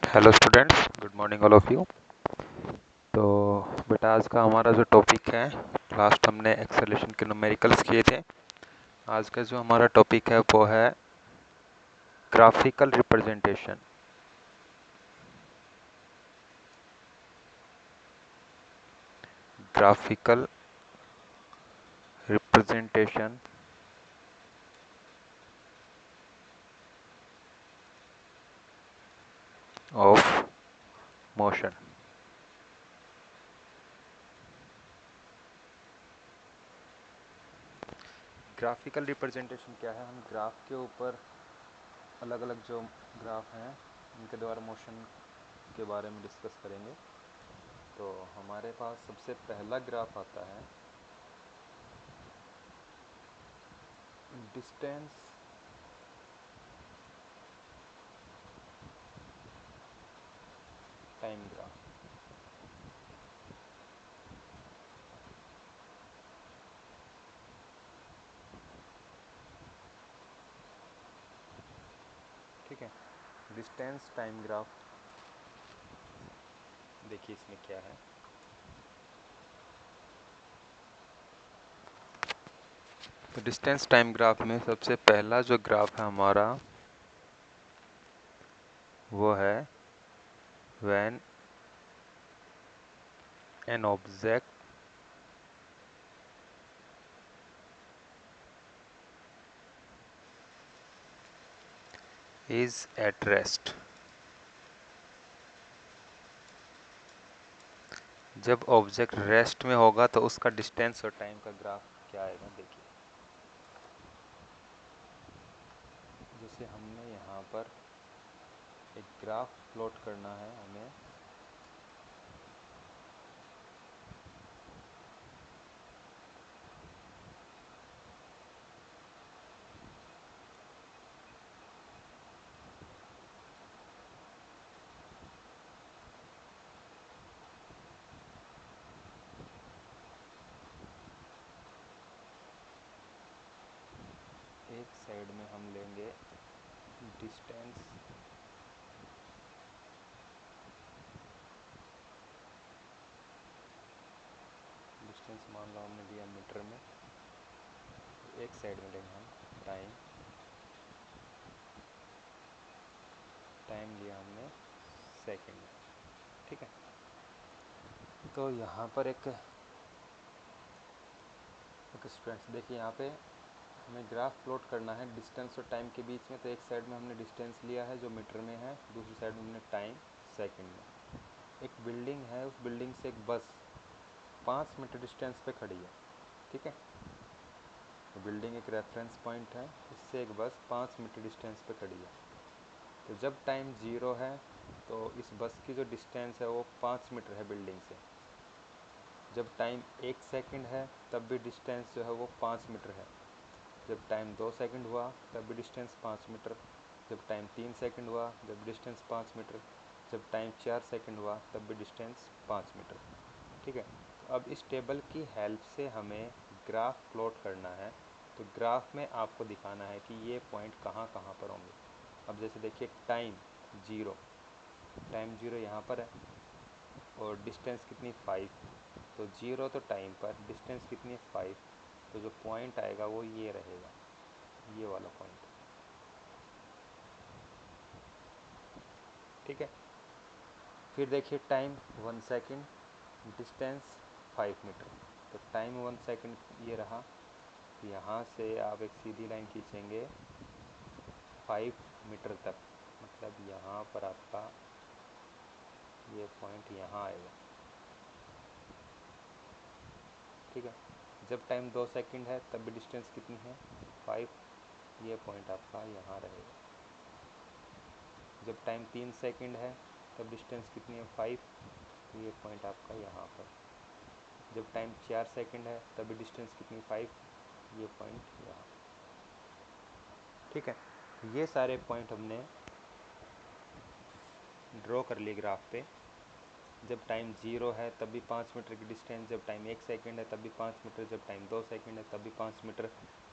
Hello students, good morning all of you. तो बेटा आज का हमारा जो टॉपिक है, लास्ट हमने एक्सेलेरेशन के न्यूमेरिकल्स किए थे। आज का जो हमारा टॉपिक है वो है graphical representation. Graphical representation of motion. Graphical representation क्या है? हम ग्राफ के ऊपर अलग अलग जो ग्राफ हैं उनके द्वारा मोशन के बारे में डिस्कस करेंगे। तो हमारे पास सबसे पहला ग्राफ आता है डिस्टेंस टाइम ग्राफ। ठीक है, डिस्टेंस टाइम ग्राफ। देखिए इसमें क्या है। तो डिस्टेंस टाइम ग्राफ में सबसे पहला जो ग्राफ है हमारा वो है when an object is at rest. जब ऑब्जेक्ट रेस्ट में होगा तो उसका डिस्टेंस और टाइम का ग्राफ क्या आएगा। देखिए जैसे हमने यहाँ पर एक ग्राफ प्लॉट करना है हमें। एक साइड में हम लेंगे डिस्टेंस, डिस्टेंस मान लो हमने लिया मीटर में। एक साइड में लेंगे हम टाइम, टाइम लिया हमने सेकंड में। ठीक है, तो यहाँ पर एक स्टूडेंट्स देखिए यहाँ पे हमें ग्राफ प्लॉट करना है डिस्टेंस और टाइम के बीच में। तो एक साइड में हमने डिस्टेंस लिया है जो मीटर में है, दूसरी साइड में हमने टाइम सेकंड में। एक बिल्डिंग है, उस बिल्डिंग से एक बस 5 मीटर डिस्टेंस पे खड़ी है। ठीक है, तो बिल्डिंग एक रेफरेंस पॉइंट है, इससे एक बस 5 मीटर डिस्टेंस पे खड़ी है। तो जब टाइम 0 है तो इस बस की जो डिस्टेंस है वो 5 मीटर है बिल्डिंग से। जब टाइम 1 सेकंड है तब भी डिस्टेंस जो है वो 5 मीटर है। जब टाइम 2 सेकंड हुआ तब भी डिस्टेंस 5 मीटर। जब टाइम 3 सेकंड हुआ जब डिस्टेंस 5 मीटर। जब टाइम 4 सेकंड हुआ तब भी डिस्टेंस 5 मीटर। ठीक है, तो अब इस टेबल की हेल्प से हमें ग्राफ प्लॉट करना है। तो ग्राफ में आपको दिखाना है कि ये पॉइंट कहाँ कहाँ पर होंगे। अब जैसे देखिए टाइम 0, टाइम 0 यहाँ पर है और डिस्टेंस कितनी 5। तो 0 तो टाइम पर, डिस्टेंस कितनी है 5। तो जो पॉइंट आएगा वो ये रहेगा, ये वाला पॉइंट। ठीक है, फिर देखिए टाइम 1 सेकंड, डिस्टेंस 5 मीटर। तो टाइम 1 सेकंड ये रहा। तो यहाँ से आप एक सीधी लाइन खींचेंगे 5 मीटर तक, मतलब यहाँ पर आपका ये पॉइंट यहाँ आएगा। ठीक है, जब टाइम 2 सेकंड है तब भी डिस्टेंस कितनी है 5। ये पॉइंट आपका यहाँ रहेगा। जब टाइम 3 सेकंड है तब डिस्टेंस कितनी है 5। तो ये पॉइंट आपका यहाँ पर। जब टाइम 4 सेकंड है तब भी डिस्टेंस कितनी 5। ये पॉइंट यहाँ। ठीक है, तो ये सारे पॉइंट हमने ड्रॉ कर लिए ग्राफ पे। जब टाइम 0 है तब भी 5 मीटर की डिस्टेंस। जब टाइम 1 सेकंड है तब भी 5 मीटर। जब टाइम 2 सेकंड है तब भी 5 मीटर।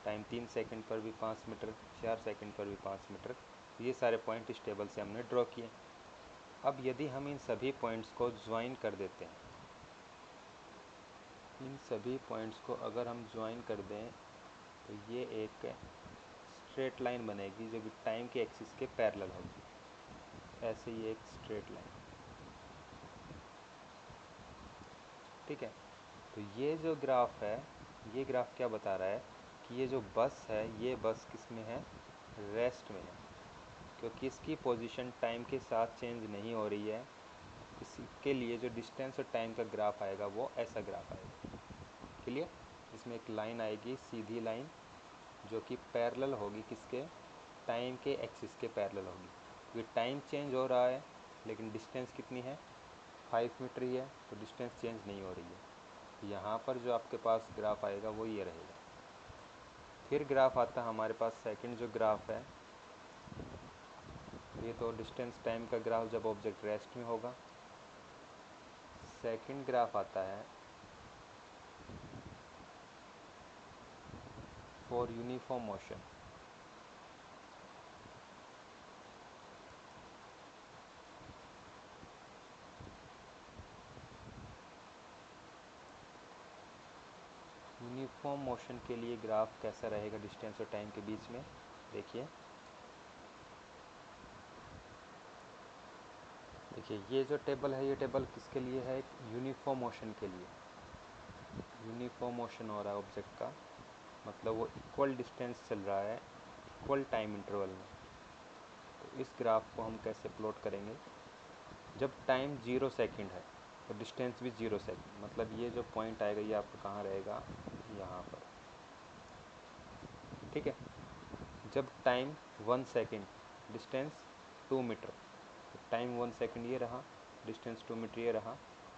टाइम 3 सेकंड पर भी 5 मीटर, 4 सेकंड पर भी 5 मीटर। ये सारे पॉइंट इस टेबल से हमने ड्रॉ किए। अब यदि हम इन सभी पॉइंट्स को ज्वाइन कर देते हैं, इन सभी पॉइंट्स को अगर हम ज्वाइन कर दें तो ये एक स्ट्रेट लाइन बनेगी जो कि टाइम के एक्सिस के पैरेलल होगी। ऐसे ही एक स्ट्रेट लाइन, ठीक है। तो ये जो ग्राफ है, ये ग्राफ क्या बता रहा है कि ये जो बस है, ये बस किस में है, रेस्ट में है, क्योंकि इसकी पोजीशन टाइम के साथ चेंज नहीं हो रही है। इसके लिए जो डिस्टेंस और टाइम का ग्राफ आएगा वो ऐसा ग्राफ आएगा। क्लियर? इसमें एक लाइन आएगी, सीधी लाइन, जो कि पैरेलल होगी किसके, टाइम के एक्सिस के पैरेलल होगी। क्योंकि टाइम चेंज हो रहा है लेकिन डिस्टेंस कितनी है, 5 मीटर ही है, तो डिस्टेंस चेंज नहीं हो रही है। यहाँ पर जो आपके पास ग्राफ आएगा वो ये रहेगा। फिर ग्राफ आता है हमारे पास सेकंड जो ग्राफ है, ये तो डिस्टेंस टाइम का ग्राफ जब ऑब्जेक्ट रेस्ट में होगा। सेकंड ग्राफ आता है for uniform motion. Uniform motion के लिए ग्राफ कैसा रहेगा डिस्टेंस और टाइम के बीच में, देखिए ये जो टेबल है, ये टेबल किसके लिए है, एक यूनिफॉर्म मोशन के लिए। यूनिफॉर्म मोशन हो रहा है ऑब्जेक्ट का, मतलब वो इक्वल डिस्टेंस चल रहा है इक्वल टाइम इंटरवल में। तो इस ग्राफ को हम कैसे प्लॉट करेंगे, जब टाइम 0 सेकंड है तो डिस्टेंस भी 0 सेकंड, मतलब ये जो पॉइंट आएगा ये आपका कहाँ रहेगा, यहाँ पर, ठीक है। जब टाइम 1 सेकंड, डिस्टेंस 2 मीटर, तो टाइम 1 सेकंड ये रहा, डिस्टेंस 2 मीटर ये रहा।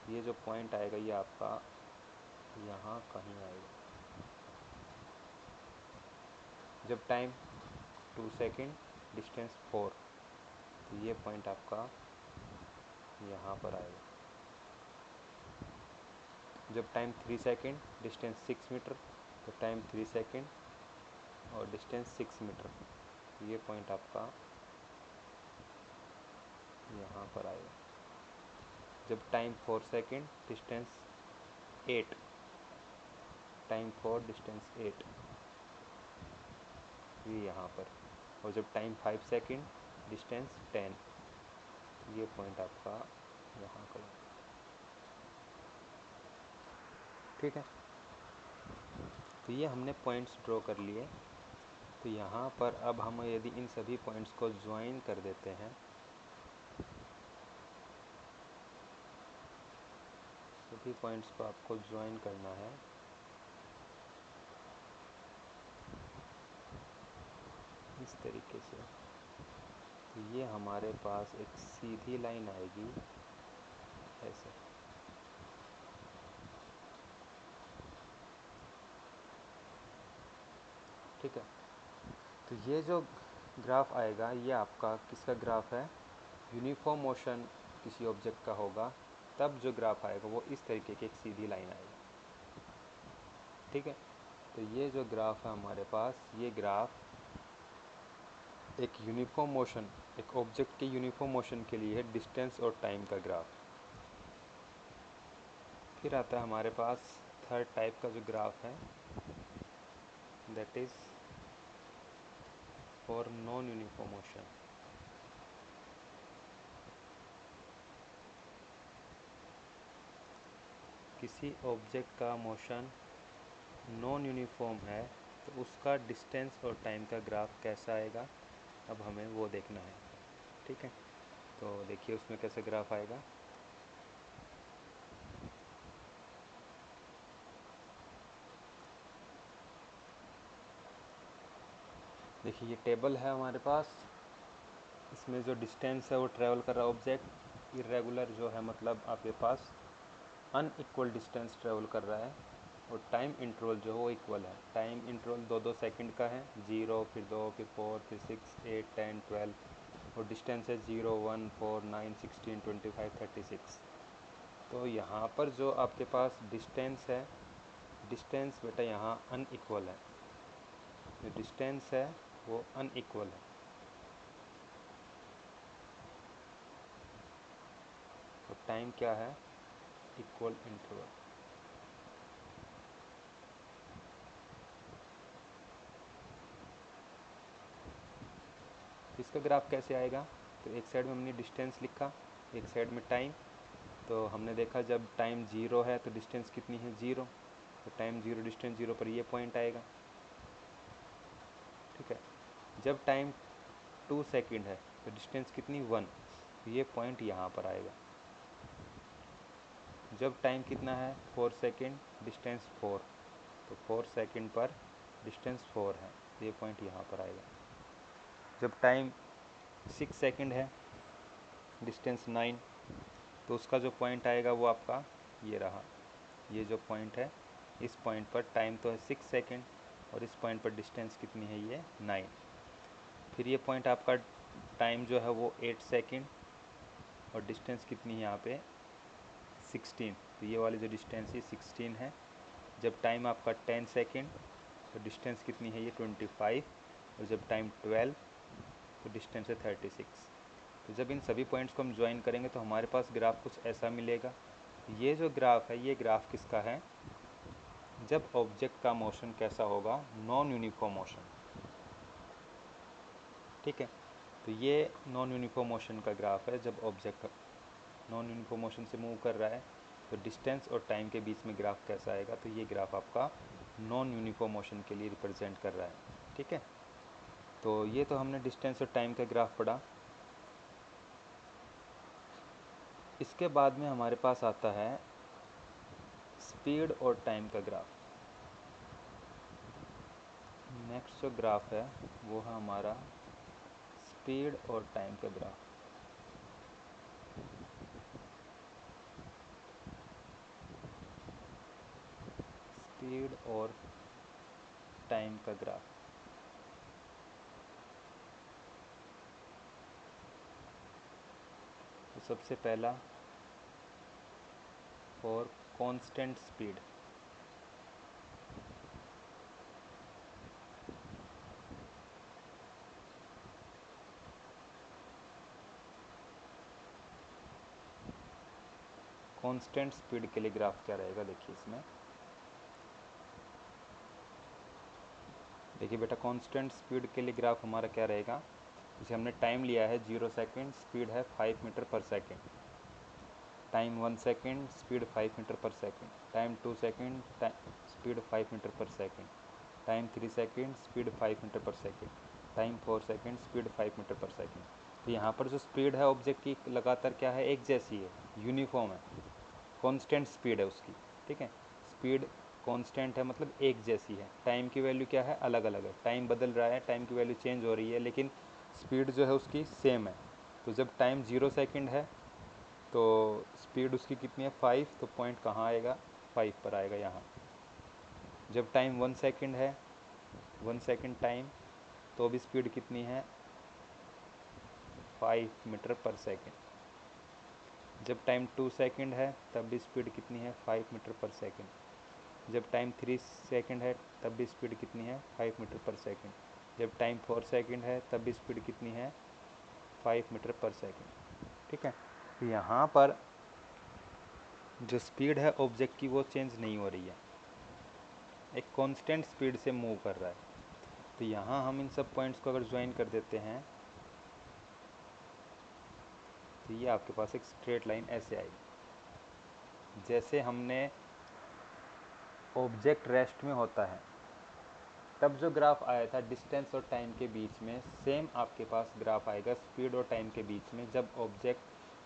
ये जो पॉइंट आएगा ये आपका यहाँ कहीं आएगा। जब टाइम 2 सेकंड, डिस्टेंस 4, तो ये पॉइंट आपका यहाँ पर आएगा। जब टाइम 3 सेकंड, डिस्टेंस 6 मीटर, तो टाइम 3 सेकंड और डिस्टेंस 6 मीटर, तो ये पॉइंट आपका यहाँ पर आएगा। जब time 4 second, distance 8, time 4 distance 8, ये यहाँ पर। और जब टाइम 5 सेकंड, डिस्टेंस 10, ये पॉइंट आपका यहाँ पर, ठीक है। तो ये हमने पॉइंट्स ड्रॉ कर लिए। तो यहाँ पर अब हम यदि इन सभी पॉइंट्स को ज्वाइन कर देते हैं, सभी पॉइंट्स को आपको ज्वाइन करना है, इस तरीके से। तो ये हमारे पास एक सीधी लाइन आएगी ऐसे, ठीक है। तो ये जो ग्राफ आएगा ये आपका किसका ग्राफ है, यूनिफॉर्म मोशन किसी ऑब्जेक्ट का होगा, तब जो ग्राफ आएगा वो इस तरीके की एक सीधी लाइन आएगी, ठीक है। तो ये जो ग्राफ है हमारे पास, ये ग्राफ एक यूनिफॉर्म मोशन, एक ऑब्जेक्ट के यूनिफॉर्म मोशन के लिए है, डिस्टेंस और टाइम का ग्राफ। फिर आता है हमारे पास थर्ड टाइप का जो ग्राफ है, that is for non uniform motion. किसी ऑब्जेक्ट का मोशन नॉन यूनिफॉर्म है तो उसका डिस्टेंस और टाइम का ग्राफ कैसा आएगा, अब हमें वो देखना है, ठीक है। तो देखिए उसमें कैसे ग्राफ आएगा। देखिए ये टेबल है हमारे पास, इसमें जो डिस्टेंस है वो ट्रैवल कर रहा है ऑब्जेक्ट, इरेगुलर जो है मतलब आपके पास अनइक्वल डिस्टेंस ट्रैवल कर रहा है, और टाइम इंटरवल जो है वो इक्वल है। टाइम इंटरवल 2-2 सेकंड का है, 0 फिर 2 फिर 4 फिर 6 8 10 12, और डिस्टेंस है 0 1 4 9 16 25 36। तो यहाँ पर जो आपके पास डिस्टेंस है, डिस्टेंस बेटा यहाँ अनइक्वल है, जो डिस्टेंस है वो अनइक्वल है, टाइम क्या है, इक्वल इंटरवल। इसका ग्राफ कैसे आएगा, तो एक साइड में हमने डिस्टेंस लिखा, एक साइड में टाइम। तो हमने देखा जब टाइम 0 है तो डिस्टेंस कितनी है, 0। तो टाइम 0 डिस्टेंस 0 पर ये पॉइंट आएगा, ठीक है। जब टाइम 2 सेकंड है तो डिस्टेंस कितनी, 1। तो ये पॉइंट यहाँ पर आएगा। जब टाइम कितना है, 4 सेकंड, डिस्टेंस 4। तो 4 सेकंड पर डिस्टेंस 4 है, तो ये पॉइंट यहाँ पर आएगा। जब टाइम 6 सेकंड है, डिस्टेंस 9। तो उसका जो पॉइंट आएगा वो आपका ये रहा। ये जो पॉइंट है, इस पॉइंट पर टाइम तो है 6 सेकंड और इस पॉइंट पर डिस्टेंस कितनी है, ये 9। फिर ये पॉइंट आपका टाइम जो है वो 8 सेकंड और डिस्टेंस कितनी है यहाँ पे, 16। तो ये वाली जो डिस्टेंस है 16 है। जब टाइम आपका 10 सेकंड तो डिस्टेंस कितनी है, ये 25। और जब टाइम 12 तो डिस्टेंस है 36। तो जब इन सभी पॉइंट्स को हम ज्वाइन करेंगे तो हमारे पास ग्राफ कुछ ऐसा मिलेगा। ये जो ग्राफ है, ये ग्राफ किसका है, जब ऑब्जेक्ट का मोशन कैसा होगा, नॉन यूनिफॉर्म मोशन, ठीक है। तो ये नॉन यूनिफॉर्म मोशन का ग्राफ है। जब ऑब्जेक्ट नॉन यूनिफॉर्म मोशन से मूव कर रहा है तो डिस्टेंस और टाइम के बीच में ग्राफ कैसा आएगा, तो ये ग्राफ आपका नॉन यूनिफॉर्म मोशन के लिए रिप्रेजेंट कर रहा है, ठीक है। तो ये तो हमने डिस्टेंस और टाइम का ग्राफ पढ़ा। इसके बाद में हमारे पास आता है स्पीड और टाइम का ग्राफ। नेक्स्ट जो ग्राफ है वो है हमारा स्पीड और टाइम का ग्राफ। स्पीड और टाइम का ग्राफ। तो सबसे पहला for constant speed. Constant speed के लिए ग्राफ क्या रहेगा, देखिए इसमें, देखिए बेटा कांस्टेंट स्पीड के लिए ग्राफ हमारा क्या रहेगा। जैसे हमने टाइम लिया है 0 सेकंड, स्पीड है 5 metre per second. Time 1 second, speed 5 metre per second. Time 2 second, speed 5 metre per second. Time 3 second, speed 5 metre per second. Time 4 second, speed 5 metre per second. तो यहाँ पर जो स्पीड है object की लगातार क्या है, एक जैसी है, यूनिफॉर्म है, कांस्टेंट स्पीड है उसकी, ठीक है। स्पीड कांस्टेंट है मतलब एक जैसी है। टाइम की वैल्यू क्या है, अलग अलग है, टाइम बदल रहा है, टाइम की वैल्यू चेंज हो रही है, लेकिन स्पीड जो है उसकी सेम है। तो जब टाइम 0 सेकंड है तो स्पीड उसकी कितनी है, 5। तो पॉइंट कहाँ आएगा, 5 पर आएगा यहाँ। जब टाइम 1 सेकंड है, 1 सेकंड टाइम, तो भी स्पीड कितनी है, 5 मीटर पर सेकंड। जब टाइम 2 सेकंड है तब भी स्पीड कितनी है, 5 मीटर पर सेकंड। जब टाइम 3 सेकंड है तब भी स्पीड कितनी है, 5 मीटर पर सेकंड। जब टाइम 4 सेकंड है तब भी स्पीड कितनी है, 5 मीटर पर सेकंड, ठीक है। तो यहाँ पर जो स्पीड है ऑब्जेक्ट की वो चेंज नहीं हो रही है, एक कांस्टेंट स्पीड से मूव कर रहा है। तो यहाँ हम इन सब पॉइंट्स को अगर ज्वाइन कर देते हैं तो ये आपके पास एक स्ट्रेट लाइन ऐसे आएगी। जैसे हमने ऑब्जेक्ट रेस्ट में होता है तब जो ग्राफ आया था डिस्टेंस और टाइम के बीच में, सेम आपके पास ग्राफ आएगा स्पीड और टाइम के बीच में, जब ऑब्जेक्ट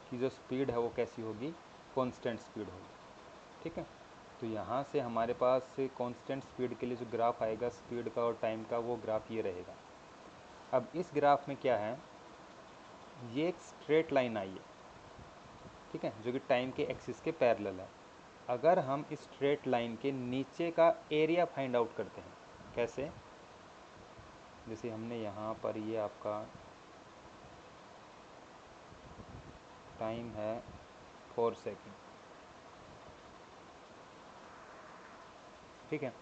की जो स्पीड है वो कैसी होगी, कांस्टेंट स्पीड होगी, ठीक है। तो यहाँ से हमारे पास कांस्टेंट स्पीड के लिए जो ग्राफ आएगा स्पीड का और टाइम का, वो ग्राफ ये रहेगा। अब इस ग्राफ में क्या है, ये एक स्ट्रेट लाइन आई है, ठीक है, जो कि टाइम के एक्सिस के पैरेलल है। अगर हम इस स्ट्रेट लाइन के नीचे का एरिया फाइंड आउट करते हैं, कैसे, जैसे हमने यहाँ पर ये आपका टाइम है 4 सेकंड, ठीक है।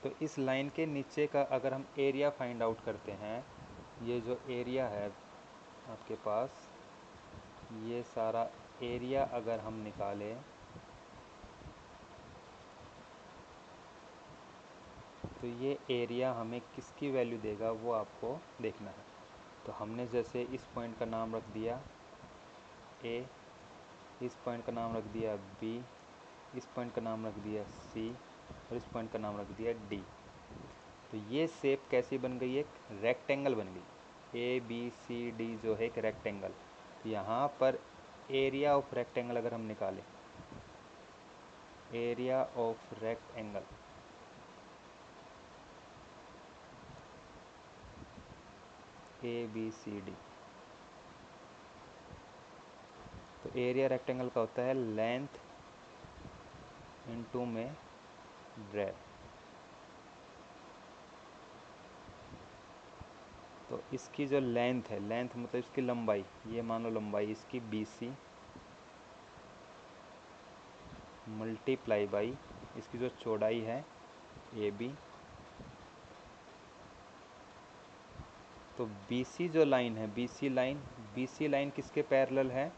तो इस लाइन के नीचे का अगर हम एरिया फाइंड आउट करते हैं, ये जो एरिया है आपके पास ये सारा एरिया अगर हम निकालें तो ये एरिया हमें किसकी वैल्यू देगा वो आपको देखना है। तो हमने जैसे इस पॉइंट का नाम रख दिया ए, इस पॉइंट का नाम रख दिया बी, इस पॉइंट का नाम रख दिया सी और इस पॉइंट का नाम रख दिया डी। तो ये शेप कैसी बन गई, एक रेक्टेंगल बन गई। ए बी सी डी जो है एक रेक्टेंगल। तो यहाँ पर एरिया ऑफ रेक्टेंगल अगर हम निकालें, area of rectangle A B C D, तो एरिया रेक्टेंगल का होता है लेंथ इनटू में ब्रेथ। तो इसकी जो लेंथ है, लेंथ मतलब इसकी लंबाई, ये मान लो लंबाई इसकी BC मल्टीप्लाई बाई इसकी जो चौड़ाई है AB। तो BC जो लाइन है, BC लाइन किसके पैरेलल है,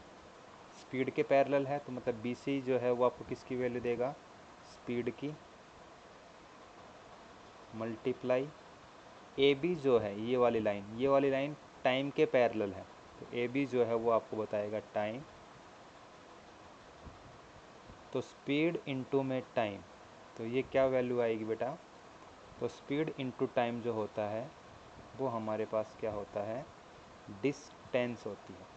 स्पीड के पैरेलल है। तो मतलब BC जो है वो आपको किसकी वैल्यू देगा, स्पीड की, मल्टीप्लाई AB जो है ये वाली लाइन टाइम के पैरेलल है। तो AB जो है वो आपको बताएगा टाइम। तो स्पीड इनटू में टाइम, तो ये क्या वैल्यू आएगी बेटा, तो स्पीड इनटू टाइम जो होता है वो हमारे पास क्या होता है, डिस्टेंस होती है।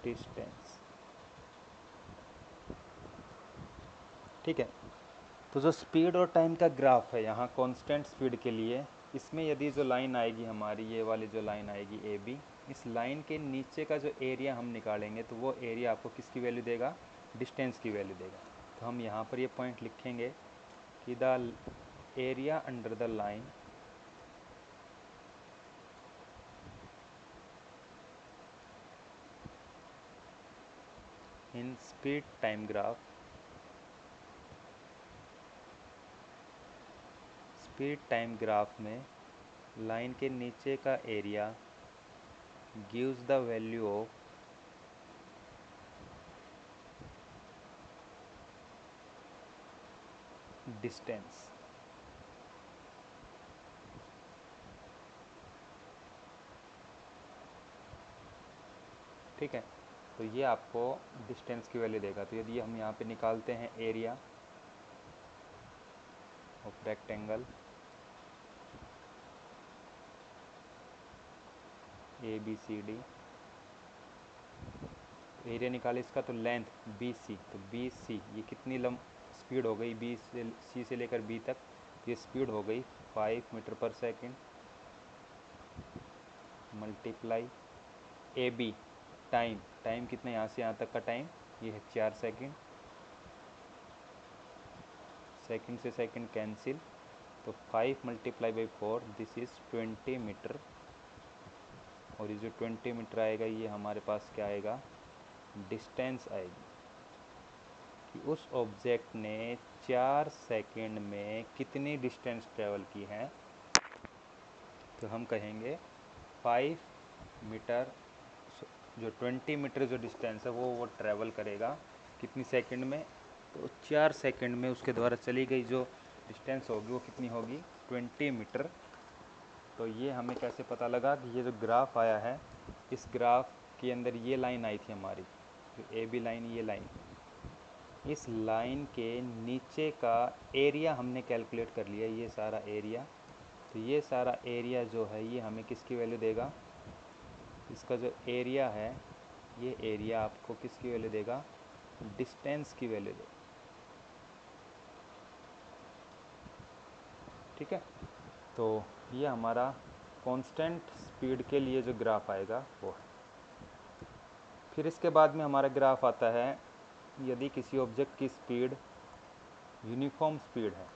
डिस्टेंस, ठीक है। तो जो स्पीड और टाइम का ग्राफ है यहाँ कांस्टेंट स्पीड के लिए, इसमें यदि जो लाइन आएगी हमारी, ये वाली जो लाइन आएगी AB, इस लाइन के नीचे का जो एरिया हम निकालेंगे तो वो एरिया आपको किसकी वैल्यू देगा, डिस्टेंस की वैल्यू देगा। तो हम यहाँ पर ये पॉइंट लिखेंगे कि the area under the line in speed time graph, speed time graph में लाइन के नीचे का area gives the value of distance. ठीक है, तो ये आपको डिस्टेंस की वैल्यू देगा। तो यदि हम यहाँ पे निकालते हैं area of rectangle ABCD, area निकाले इसका, तो लेंथ BC, तो BC ये कितनी स्पीड हो गई, C से लेकर B तक, ये स्पीड हो गई 5 मीटर पर सेकेंड, मल्टीप्लाई AB टाइम कितना, यहाँ से यहाँ तक का टाइम ये है 4 सेकेंड, सेकेंड से सेकेंड कैंसिल, तो 5 multiply by 4 this is 20 metre. और ये जो 20 मीटर आएगा ये हमारे पास क्या आएगा, डिस्टेंस आएगी कि उस ऑब्जेक्ट ने 4 सेकेंड में कितनी डिस्टेंस ट्रेवल की है। तो हम कहेंगे 5 मीटर, जो 20 मीटर जो डिस्टेंस है वो ट्रैवल करेगा कितनी सेकंड में, तो 4 सेकंड में उसके द्वारा चली गई जो डिस्टेंस होगी वो कितनी होगी, 20 मीटर। तो ये हमें कैसे पता लगा कि ये जो ग्राफ आया है, इस ग्राफ के अंदर ये लाइन आई थी हमारी, जो AB लाइन, ये लाइन, इस लाइन के नीचे का एरिया हमने कैलकुलेट कर लिया, ये सारा एरिया। तो ये सारा एरिया जो है ये हमें किसकी वैल्यू देगा, इसका जो एरिया है ये एरिया आपको किसकी वैल्यू देगा, डिस्टेंस की वैल्यू देगा। ठीक है, तो ये हमारा कांस्टेंट स्पीड के लिए जो ग्राफ आएगा वो है। फिर इसके बाद में हमारा ग्राफ आता है यदि किसी ऑब्जेक्ट की स्पीड यूनिफॉर्म स्पीड है,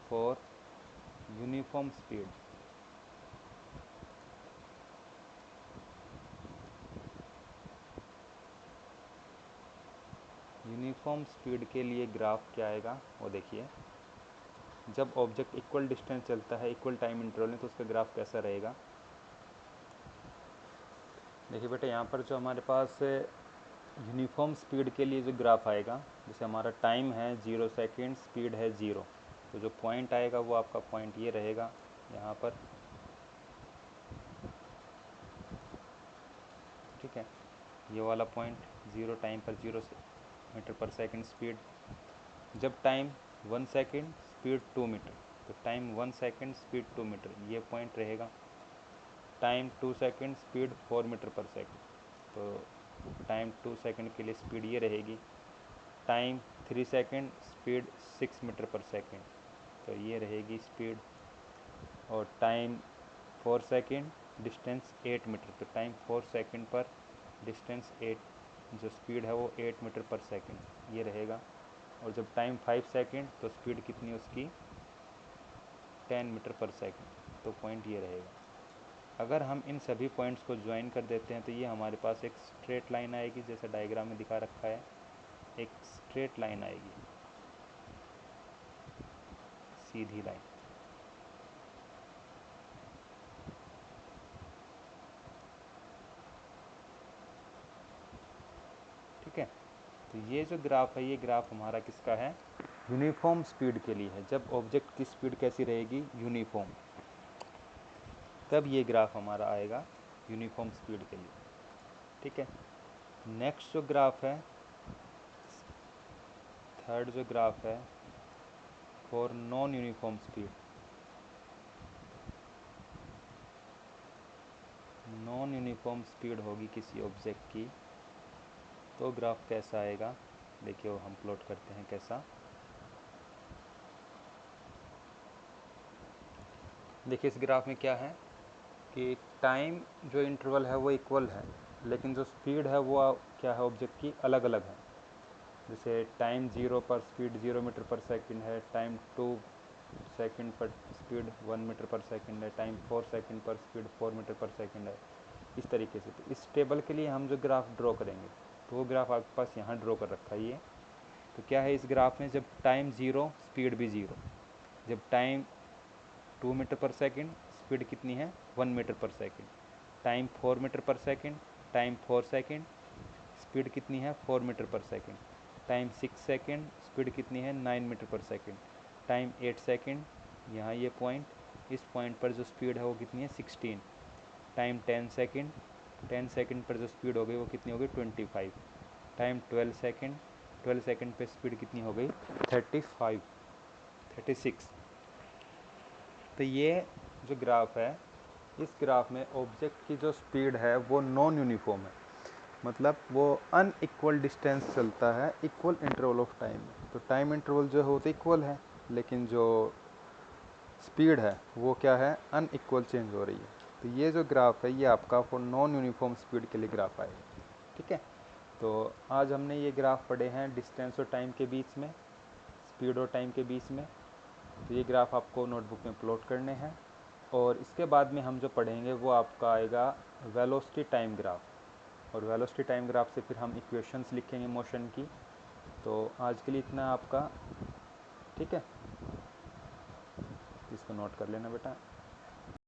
for uniform speed, uniform speed के लिए ग्राफ क्या आएगा वो देखिए। जब ऑब्जेक्ट इक्वल डिस्टेंस चलता है इक्वल टाइम इंटरवल में तो उसका ग्राफ कैसा रहेगा। देखिए बेटा यहाँ पर जो हमारे पास यूनिफॉर्म स्पीड के लिए जो ग्राफ आएगा, जैसे हमारा टाइम है 0 सेकेंड, स्पीड है 0, तो जो पॉइंट आएगा वो आपका पॉइंट ये रहेगा यहाँ पर, ठीक है, ये वाला पॉइंट 0 टाइम पर 0 मीटर पर सेकंड स्पीड। जब टाइम 1 सेकेंड, स्पीड 2 मीटर, तो टाइम 1 सेकेंड, स्पीड 2 मीटर, ये पॉइंट रहेगा। टाइम 2 सेकेंड, स्पीड 4 मीटर पर सेकेंड, तो टाइम 2 सेकेंड के लिए स्पीड ये रहेगी। टाइम 3 सेकेंड, स्पीड 6 मीटर पर सेकेंड, तो ये रहेगी स्पीड। और टाइम 4 सेकेंड, डिस्टेंस 8 मीटर, तो टाइम 4 सेकेंड पर डिस्टेंस 8, जो स्पीड है वो 8 मीटर पर सेकेंड ये रहेगा। और जब टाइम 5 सेकेंड तो स्पीड कितनी उसकी 10 मीटर पर सेकेंड, तो पॉइंट ये रहेगा। अगर हम इन सभी पॉइंट्स को ज्वाइन कर देते हैं तो ये हमारे पास एक स्ट्रेट लाइन आएगी, जैसे डायग्राम में दिखा रखा है, एक स्ट्रेट लाइन आएगी, सीधी लाइन। ठीक है, तो ये जो ग्राफ है ये ग्राफ हमारा किसका है, यूनिफॉर्म स्पीड के लिए है। जब ऑब्जेक्ट की स्पीड कैसी रहेगी, यूनिफॉर्म, तब ये ग्राफ हमारा आएगा यूनिफॉर्म स्पीड के लिए। ठीक है, नेक्स्ट जो ग्राफ है, थर्ड जो ग्राफ है for non uniform speed, non uniform speed होगी किसी ऑब्जेक्ट की, तो ग्राफ कैसा आएगा, देखिए वो हम प्लॉट करते हैं कैसा। देखिए इस ग्राफ में क्या है कि टाइम जो इंटरवल है वो इक्वल है, लेकिन जो स्पीड है वो क्या है ऑब्जेक्ट की अलग अलग है। जैसे टाइम 0 पर स्पीड 0 मीटर पर सेकंड है, टाइम 2 सेकंड पर स्पीड 1 मीटर पर सेकंड है, टाइम 4 सेकंड पर स्पीड 4 मीटर पर सेकंड है, इस तरीके से। तो इस टेबल के लिए हम जो ग्राफ ड्रॉ करेंगे, तो वो ग्राफ आपके पास यहाँ ड्रॉ कर रखा है ये। तो क्या है इस ग्राफ में, जब टाइम 0 स्पीड भी 0, जब time 2 metre per second, speed कितनी है 1 metre per second, time 4 metre per second, time 4 second, speed कितनी है 4 metre per second, time 6 second, speed कितनी है 9 metre per second, time 8 second, यहाँ ये पॉइंट, इस पॉइंट पर जो स्पीड है वो कितनी है 16, टाइम 10 सेकंड, 10 सेकंड पर जो स्पीड हो गई वो कितनी हो गई 25, टाइम 12 सेकंड, 12 सेकंड पे स्पीड कितनी हो गई 36। तो ये जो ग्राफ है, इस ग्राफ में ऑब्जेक्ट की जो स्पीड है वो नॉन यूनिफॉर्म है, मतलब वो अनइक्वल डिस्टेंस चलता है इक्वल इंटरवल ऑफ टाइम में। तो टाइम इंटरवल जो होते इक्वल है, लेकिन जो स्पीड है वो क्या है अनइक्वल चेंज हो रही है। तो ये जो ग्राफ है ये आपका फॉर नॉन यूनिफॉर्म स्पीड के लिए ग्राफ आएगा। ठीक है, तो आज हमने ये ग्राफ पढ़े हैं डिस्टेंस और टाइम के बीच में, स्पीड और टाइम के बीच में। तो ये ग्राफ आपको नोटबुक में प्लॉट करने हैं, और इसके बाद में हम जो पढ़ेंगे वो आपका आएगा वेलोसिटी टाइम ग्राफ, और वेलोसिटी टाइम ग्राफ से फिर हम इक्वेशंस लिखेंगे मोशन की। तो आज के लिए इतना आपका, ठीक है, इसको नोट कर लेना बेटा।